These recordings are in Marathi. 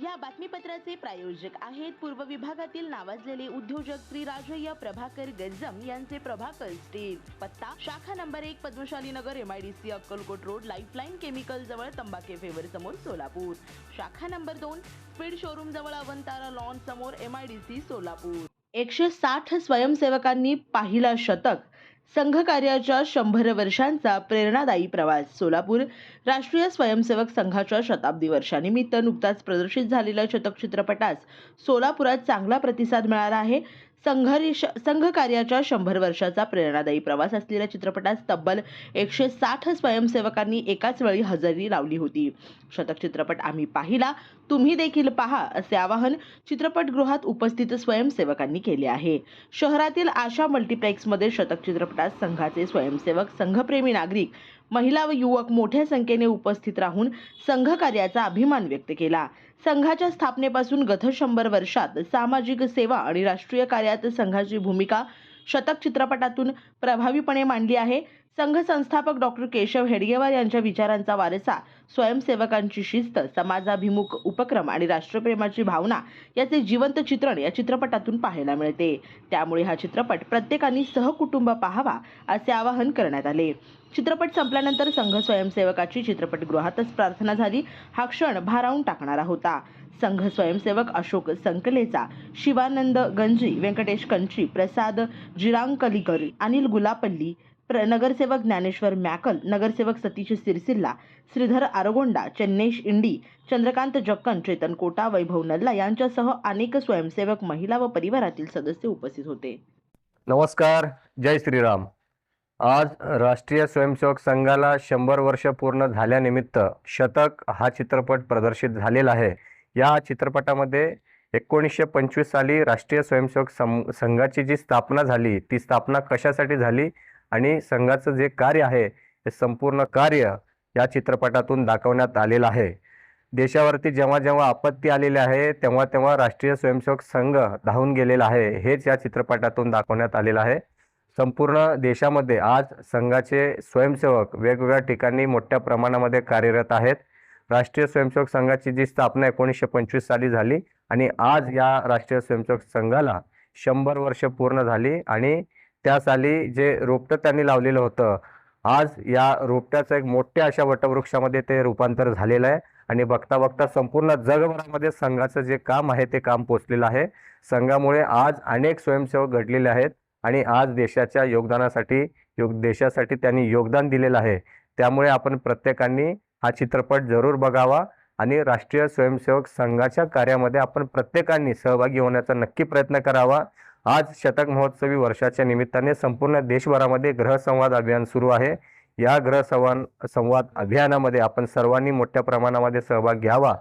या बातमीपत्राचे प्रायोजक आहेत पूर्व विभागातील नावाजलेले उद्योजक श्री राजय्य प्रभाकर गज्जम यांचे प्रभाकर स्टील। पत्ता शाखा नंबर 1 पद्मशाली नगर MIDC Akkalkot road lifeline chemical जवळ तंबाखे फेवर समोर सोलापूर। शाखा नंबर 2 स्पीड शोरूम जवळ अवंतारा लॉन समोर MIDC सोलापूर। 160 स्वयंसेवकांनी पाहिला शतक संघकार्याच्या 100 वर्षांचा प्रेरणादायी प्रवास। सोलापूर राष्ट्रीय स्वयंसेवक संघाच्या शताब्दी वर्षानिमित्त नुकताच प्रदर्शित झालेल्या शतक चित्रपटास सोलापुरात चांगला प्रतिसाद मिळाला आहे। संघकार्याच्या 100 वर्षाचा प्रेरणादायी प्रवास असलेल्या चित्रपटास तब्बल 160 स्वयंसेवकांनी एकाच वेळी हजेरी लावली होती। शतक चित्रपट आम्ही पाहिला, तुम्ही देखील पहा असे आवाहन चित्रपटगृहात उपस्थित स्वयंसेवकांनी केले आहे। शहरातील आशा मल्टीप्लेक्समध्ये शतक चित्रपटात संघाचे स्वयंसेवक, संघप्रेमी नागरिक, महिला व युवक मोठ्या संख्येने उपस्थित राहून संघकार्याचा अभिमान व्यक्त केला। संघाच्या स्थापनेपासून गत 100 वर्षात सामाजिक सेवा आणि राष्ट्रीय कार्यात संघाची भूमिका शतक चित्रपटातून प्रभावीपणे मांडली आहे। संघ संस्थापक डॉक्टर केशव हेडगेवार यांच्या विचारांचा वारसा, स्वयंसेवकांची शिस्त, समाजाभिमुख उपक्रम आणि राष्ट्रप्रेमाची भावना याचे जिवंत चित्रण या चित्रपटातून पाहायला मिळते। त्यामुळे हा चित्रपट प्रत्येकाने सहकुटुंब पाहावा असे आवाहन करण्यात आले। चित्रपट संपल्यानंतर संघ स्वयंसेवकाची चित्रपटगृहातच प्रार्थना झाली। हा क्षण भारावून टाकणारा होता। संघ स्वयंसेवक अशोक संकलेचा, शिवानंद गंजी, व्यंकटेश कंची, प्रसाद जिरांकलीकर, अनिल गुलापल्ली, नगरसेवक ज्ञानेश्वर मॅकल, नगरसेवक सतीश सिरसिल्ला, श्रीधर आरगोंडा, चन्नेश इंडी, चंद्रकांत जक्कन, चेतन कोटा, वैभव नल्ला यांच्यासह अनेक स्वयंसेवक, महिला व परिवारातील सदस्य उपस्थित होते। नमस्कार, जय श्रीराम। आज राष्ट्रीय स्वयंसेवक संघाला 100 वर्ष पूर्ण झाल्यानिमित्त शतक हा चित्रपट प्रदर्शित झालेला आहे। या चित्रपटामध्ये 1925 साली राष्ट्रीय स्वयंसेवक संघाची जी स्थापना झाली, ती स्थापना कशासाठी झाली आणि संघाचं जे कार्य आहे ते संपूर्ण कार्य या चित्रपटातून दाखवण्यात आलेलं आहे। देशावरती जेव्हा जेव्हा आपत्ती आलेली आहे तेव्हा तेव्हा राष्ट्रीय स्वयंसेवक संघ धावून गेलेला आहे, हेच या चित्रपटातून दाखवण्यात आलेलं आहे। संपूर्ण देशामध्ये आज संघाचे स्वयंसेवक वेगवेगळ्या ठिकाणी मोठ्या प्रमाणामध्ये कार्यरत आहेत। राष्ट्रीय स्वयंसेवक संघाची जी स्थापना 1925 साली झाली आणि आज या राष्ट्रीय स्वयंसेवक संघाला 100 वर्ष पूर्ण झाली आणि त्या साली जे रोपटं त्यांनी लावलेलं होतं, आज या रोपट्याचं एक मोठ्या अशा वटवृक्षामध्ये ते रूपांतर झालेलं आहे आणि बघता बघता संपूर्ण जगभरामध्ये संघाचं जे काम आहे ते काम पोचलेलं आहे। संघामुळे आज अनेक स्वयंसेवक घडलेले आहेत आणि आज देशाच्या योगदानासाठी देशासाठी त्यांनी योगदान दिलेलं आहे। त्यामुळे आपण प्रत्येकाने हा चित्रपट जरूर बघावा आणि राष्ट्रीय स्वयंसेवक संघाच्या कार्यामध्ये आपण प्रत्येकाने सहभागी होण्याचा नक्की प्रयत्न करावा। आज शतक महोत्सवी वर्षाच्या निमित्ताने संपूर्ण देशभरामध्ये गृहसंवाद अभियान सुरू आहे। या गृहसंवाद अभियानामध्ये आपण सर्वांनी मोठ्या प्रमाणामध्ये सहभाग घ्यावा।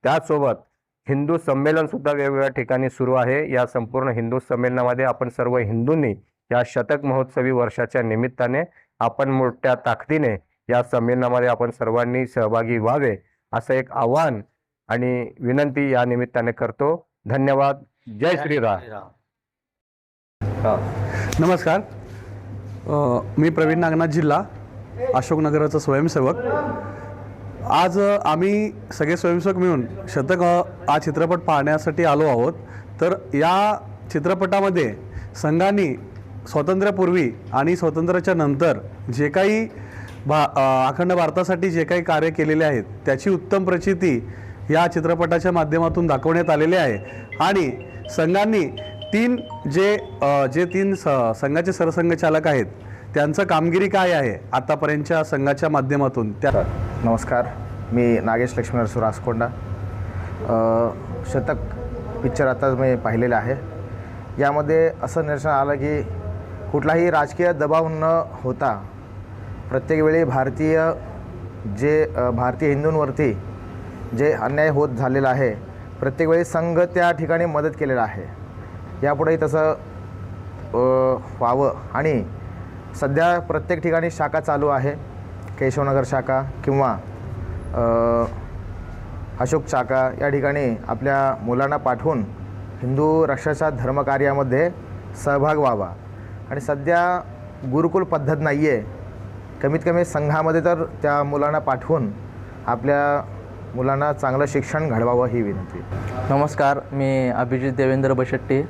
त्यासोबत हिंदू संमेलन सुद्धा वेगवेगळ्या ठिकाणी सुरू आहे। या संपूर्ण हिंदू संमेलनामध्ये आपण सर्व हिंदूंनी या शतक महोत्सवी वर्षाच्या निमित्ताने आपण मोठ्या ताकदीने या संमेलनामध्ये आपण सर्वांनी सहभागी व्हावे असं एक आव्हान आणि विनंती या निमित्ताने करतो। धन्यवाद। जय श्रीराम। नमस्कार, मी प्रवीण नागनाथ, जिल्हा अशोकनगरचा स्वयंसेवक। आज आम्ही सगळे स्वयंसेवक मिळून शतक हा चित्रपट पाहण्यासाठी आलो आहोत। तर या चित्रपटामध्ये संघाने स्वातंत्र्यापूर्वी आणि स्वातंत्र्याच्या नंतर जे काही अखंड भारतासाठी जे काही कार्य केलेले आहेत त्याची उत्तम प्रचिती या चित्रपटाच्या माध्यमातून दाखवण्यात आलेले आहे आणि संघांनी तीन संघाचे सरसंघचालक आहेत त्यांचं कामगिरी काय आहे आतापर्यंतच्या संघाच्या माध्यमातून त्या। नमस्कार, मी नागेश लक्ष्मण सुरासकोंडा। शतक पिक्चर आता मी पाहिलेलं आहे। यामध्ये असं निदर्शन आलं की कुठलाही राजकीय दबाव न होता प्रत्येक वेळी भारतीय हिंदूंवरती जे अन्याय होत झालेला आहे, प्रत्येक वेळी संघ त्या ठिकाणी मदत केलेला आहे। यापुढेही तसं व्हावं आणि सध्या प्रत्येक ठिकाणी शाखा चालू आहे, केशवनगर शाखा किंवा अशोक शाखा, या ठिकाणी आपल्या मुलांना पाठवून हिंदू राष्ट्राच्या धर्मकार्यामध्ये सहभाग व्हावा। आणि सध्या गुरुकुल पद्धत नाही आहे, कमीत कमी संघामध्ये तर त्या मुलांना पाठवून आपल्या मुलांना चांगलं शिक्षण घडवावं ही विनंती. नमस्कार, मी अभिजित देवेंद्र बशेट्टी,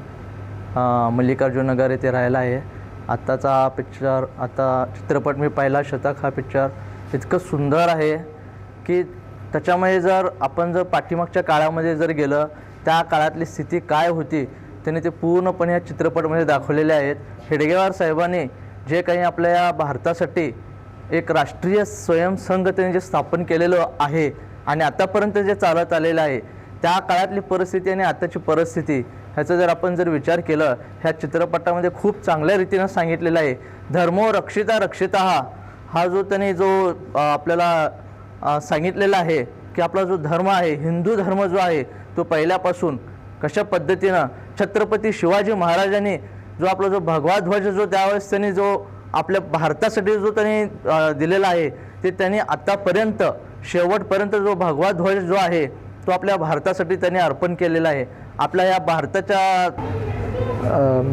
मल्लिकार्जुन नगर येथे राहायला आहे. आत्ताचा हा पिक्चर, आता चित्रपट मी पाहिला शतक, हा पिक्चर इतकं सुंदर आहे की त्याच्यामध्ये जर आपण पाठीमागच्या काळामध्ये जर गेलं, त्या काळातली स्थिती काय होती त्यांनी ते पूर्णपणे या चित्रपटामध्ये दाखवलेले आहेत. हेडगेवार साहेबांनी जे काही आपल्या या भारतासाठी एक राष्ट्रीय स्वयंसंघ त्यांनी जे स्थापन केलेलं आहे आणि आतापर्यंत जे चालत आलेलं आहे, त्या काळातली परिस्थिती आणि आताची परिस्थिती ह्याचा जर आपण विचार केला, ह्या चित्रपटामध्ये खूप चांगल्या रीतीनं सांगितलेलं आहे. धर्मो रक्षिता रक्षिता हा जो त्यांनी आपल्याला सांगितलेला आहे की आपला जो धर्म आहे, हिंदू धर्म जो आहे, तो पहिल्यापासून कशा पद्धतीनं छत्रपती शिवाजी महाराजांनी जो आपला जो भगवा ध्वज जो त्यावेळेस त्यांनी जो आपल्या भारतासाठी जो त्यांनी दिलेला आहे, ते त्यांनी आतापर्यंत शेवटपर्यंत जो भगवा ध्वज जो आहे तो आपल्या भारतासाठी त्यांनी अर्पण केलेला आहे. आपल्या या भारताच्या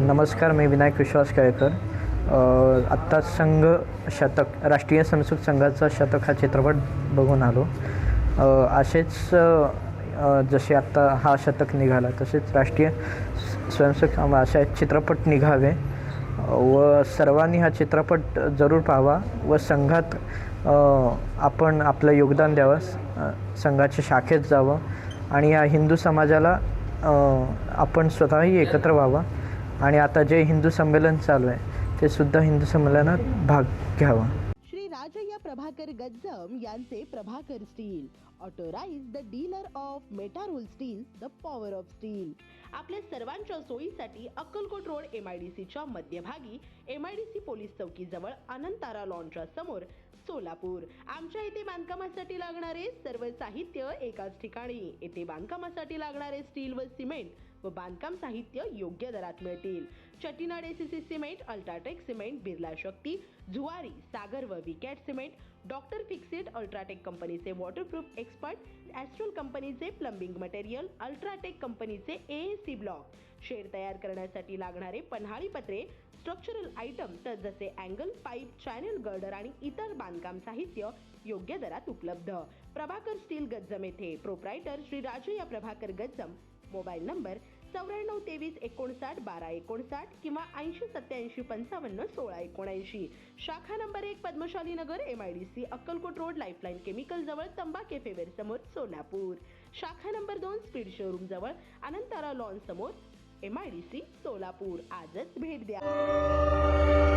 नमस्कार, मी विनायक विश्वास केळकर. आत्ता संघ शतक, राष्ट्रीय स्वयंसेवक संघाचा शतक हा चित्रपट बघून आलो. असेच जसे आत्ता हा शतक निघाला, तसेच राष्ट्रीय स्वयंसेवक असे चित्रपट निघावे व सर्वांनी हा चित्रपट जरूर पाहावा व संघात आपण आपलं योगदान द्यावं, संघाच्या शाखेत जावं आणि या हिंदू समाजाला आपण स्वतःही एकत्र व्हावं. आणि आता जे हिंदू संमेलन चालू आहे ते सुद्धा हिंदू संमेलनात भाग घ्यावा. श्री राजय्या प्रभाकर गज्जम यांचे Prabhakar steel, authorised the dealer of Metarol steel, the power of steel. आपल्या सर्वांच्या सोयीसाठी अक्कलकोट रोड MIDC च्या मध्यभागी, MIDC पोलीस चौकी जवळ, अनंतारा लॉनच्या समोर, सोलापूर. आमच्या इथे बांधकामासाठी लागणारे सर्व साहित्य एकाच ठिकाणी. येथे बांधकामासाठी लागणारे स्टील व सिमेंट व बांधकाम साहित्य योग्य दरात मिळतील. Chettinad ACC cement, UltraTech cement, Birla Shakti, Zuari, Sagar व Vicat cement, doctor Fixit, UltraTech कंपनीचे वॉटरप्रूफ एक्सपर्ट, ॲस्ट्रोल कंपनीचे प्लंबिंग मटेरियल, अल्ट्राटेक कंपनीचे AAC ब्लॉक, शेड तयार करण्यासाठी लागणारे पन्हाळी पत्रे, स्ट्रक्चरल आयटम जसे अँगल, पाईप, चॅनल गर्डर आणि इतर बांधकाम साहित्य योग्य दरात उपलब्ध. प्रभाकर स्टील गज्जम येथे. Proprietor Shri Rajayya Prabhakar Gajjam. Mobile number 94 23 59 12 59 किंवा 80 87 55 16 79. शाखा नंबर 1 पद्मशाली नगर, MIDC, Akkalkot road, lifeline chemical जवळ, तंबा कॅफे वेर समोर, सोलापूर. शाखा नंबर 2 स्पीड शोरूम जवळ, अनंतारा लॉन समोर, MIDC, सोलापूर. आजच भेट द्या.